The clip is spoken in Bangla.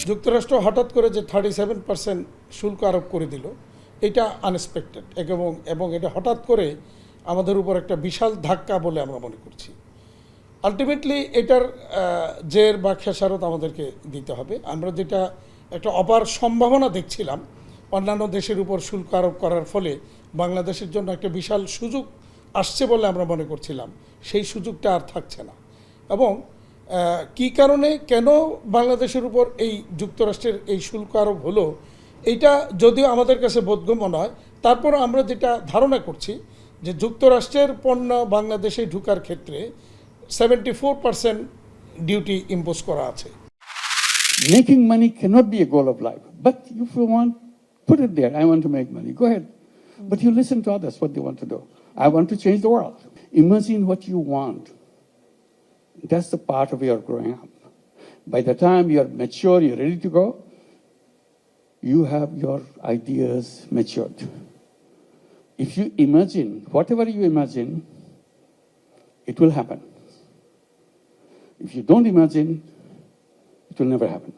যুক্তরাষ্ট্র হঠাৎ করে যে 37% শুল্ক আরোপ করে দিল, এটা আনএক্সপেক্টেড এবং এটা হঠাৎ করে আমাদের উপর একটা বিশাল ধাক্কা বলে আমরা মনে করছি। আলটিমেটলি এটার জের বা খেসারত আমাদেরকে দিতে হবে। আমরা যেটা একটা অপার সম্ভাবনা দেখছিলাম অন্যান্য দেশের উপর শুল্ক আরোপ করার ফলে বাংলাদেশের জন্য একটা বিশাল সুযোগ আসছে বলে আমরা মনে করছিলাম, সেই সুযোগটা আর থাকছে না। এবং কী কারণে কেন বাংলাদেশের উপর এই যুক্তরাষ্ট্রের এই শুল্ক আরোপ হলো, এইটা যদিও আমাদের কাছে বোধগম্য নয়, তারপর আমরা যেটা ধারণা করছি যে যুক্তরাষ্ট্রের পণ্য বাংলাদেশে ঢোকার ক্ষেত্রে 74% ডিউটি ইম্পোজ করা আছে। Making money cannot be a goal of life. But if you want, put it there. I want to make money. Go ahead. But you listen to others, what they want to do. I want to change the world. Imagine what you want. That's the part of your growing up. By the time you're mature, you're ready to go, you have your ideas matured. If you imagine, whatever you imagine, it will happen. If you don't imagine, it will never happen.